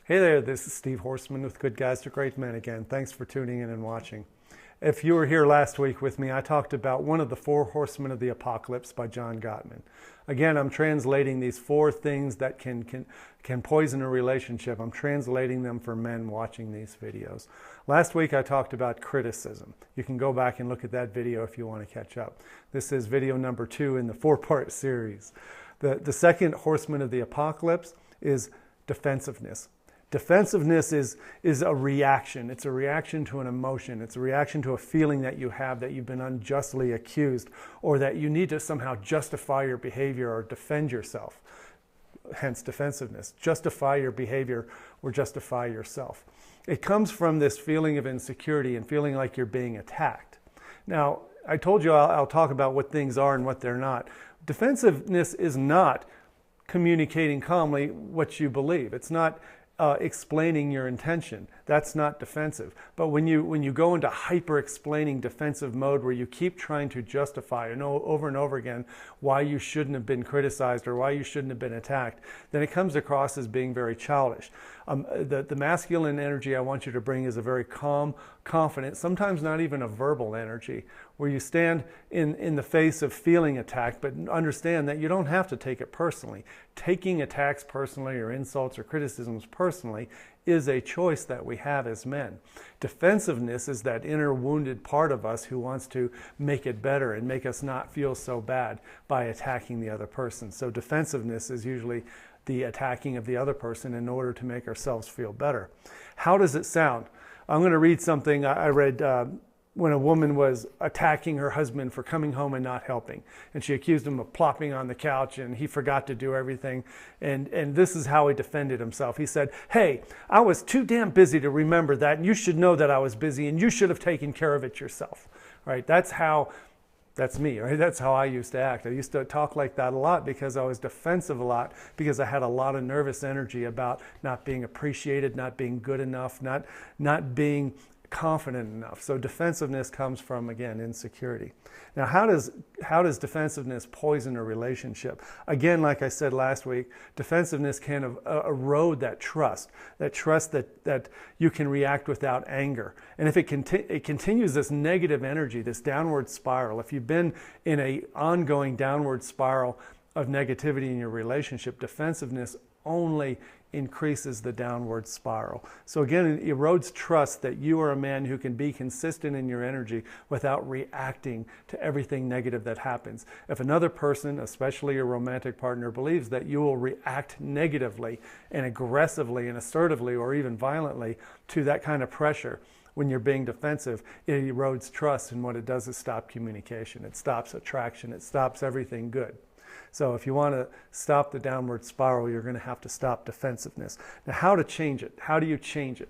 Hey there, this is Steve Horseman with Good Guys to Great Men again. Thanks for tuning in and watching. If you were here last week with me, I talked about one of the four horsemen of the apocalypse by John Gottman. Again, I'm translating these four things that can poison a relationship. I'm translating them for men watching these videos. Last week I talked about criticism. You can go back and look at that video if you want to catch up. This is video number 2 in the 4-part series. The second horseman of the apocalypse is defensiveness. Defensiveness is a reaction. It's a reaction to an emotion. It's a reaction to a feeling that you have that you've been unjustly accused, or that you need to somehow justify your behavior or defend yourself. Hence defensiveness. Justify your behavior or justify yourself. It comes from this feeling of insecurity and feeling like you're being attacked. Now, I told you I'll talk about what things are and what they're not. Defensiveness is not communicating calmly what you believe. It's not explaining your intention. That's not defensive. But when you go into hyper-explaining defensive mode where you keep trying to justify over and over again why you shouldn't have been criticized or why you shouldn't have been attacked, then it comes across as being very childish. The masculine energy I want you to bring is a very calm, confident, sometimes not even a verbal energy, where you stand in the face of feeling attacked, but understand that you don't have to take it personally. Taking attacks personally or insults or criticisms personally is a choice that we have as men. Defensiveness is that inner wounded part of us who wants to make it better and make us not feel so bad by attacking the other person. So defensiveness is usually the attacking of the other person in order to make ourselves feel better. How does it sound? I'm going to read something I read when a woman was attacking her husband for coming home and not helping. And she accused him of plopping on the couch and he forgot to do everything. And this is how he defended himself. He said, "Hey, I was too damn busy to remember that, and you should know that I was busy, and you should have taken care of it yourself." Right? That's me, right? That's how I used to act. I used to talk like that a lot because I was defensive a lot, because I had a lot of nervous energy about not being appreciated, not being good enough, not being confident enough. So defensiveness comes from, again, insecurity. Now, how does defensiveness poison a relationship? Again, like I said last week, defensiveness can erode that trust that you can react without anger. And if it continues this negative energy, this downward spiral, if you've been in an ongoing downward spiral of negativity in your relationship, defensiveness only increases the downward spiral. So again, it erodes trust that you are a man who can be consistent in your energy without reacting to everything negative that happens. If another person, especially your romantic partner, believes that you will react negatively and aggressively and assertively or even violently to that kind of pressure when you're being defensive, it erodes trust, and what it does is stop communication. It stops attraction. It stops everything good. So if you want to stop the downward spiral, you're going to have to stop defensiveness. Now, how to change it? How do you change it?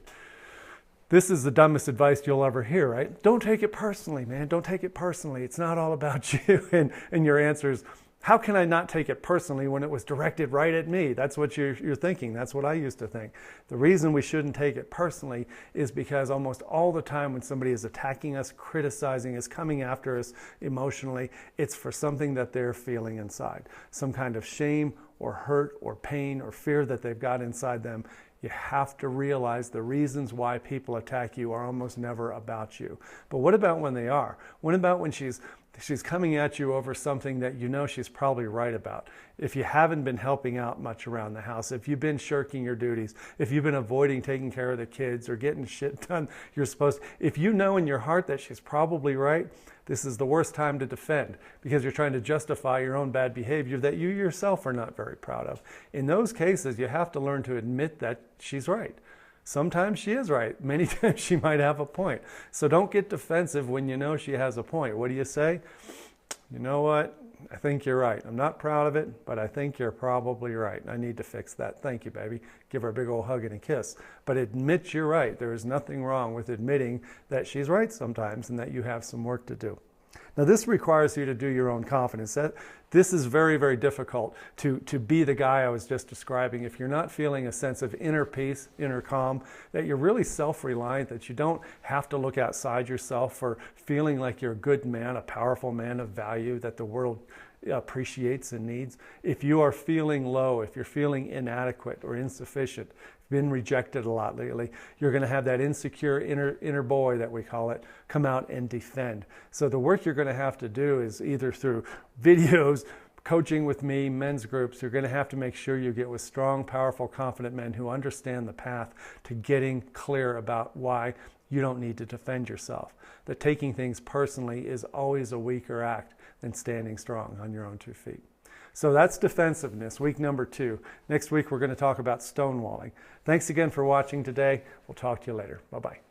This is the dumbest advice you'll ever hear, right? Don't take it personally, man. Don't take it personally. It's not all about you. And your answer is, how can I not take it personally when it was directed right at me? That's what you're thinking. That's what I used to think. The reason we shouldn't take it personally is because almost all the time when somebody is attacking us, criticizing us, coming after us emotionally, it's for something that they're feeling inside. Some kind of shame or hurt or pain or fear that they've got inside them. You have to realize the reasons why people attack you are almost never about you. But what about when they are? What about when she's coming at you over something that you know she's probably right about? If you haven't been helping out much around the house, if you've been shirking your duties, if you've been avoiding taking care of the kids or getting shit done you're supposed to, if you know in your heart that she's probably right, this is the worst time to defend, because you're trying to justify your own bad behavior that you yourself are not very proud of. In those cases, you have to learn to admit that she's right. Sometimes she is right. Many times she might have a point. So don't get defensive when you know she has a point. What do you say? You know what? I think you're right. I'm not proud of it, but I think you're probably right. I need to fix that. Thank you, baby. Give her a big old hug and a kiss. But admit you're right. There is nothing wrong with admitting that she's right sometimes and that you have some work to do. Now, this requires you to do your own confidence. This is very, very difficult to be the guy I was just describing. If you're not feeling a sense of inner peace, inner calm, that you're really self-reliant, that you don't have to look outside yourself for feeling like you're a good man, a powerful man of value that the world appreciates and needs. If you are feeling low, if you're feeling inadequate or insufficient, been rejected a lot lately, you're going to have that insecure inner boy that we call it come out and defend. So the work you're going to have to do is either through videos, coaching with me, men's groups, you're going to have to make sure you get with strong, powerful, confident men who understand the path to getting clear about why you don't need to defend yourself. That taking things personally is always a weaker act than standing strong on your own 2 feet. So that's defensiveness, week number 2. Next week, we're going to talk about stonewalling. Thanks again for watching today. We'll talk to you later. Bye-bye.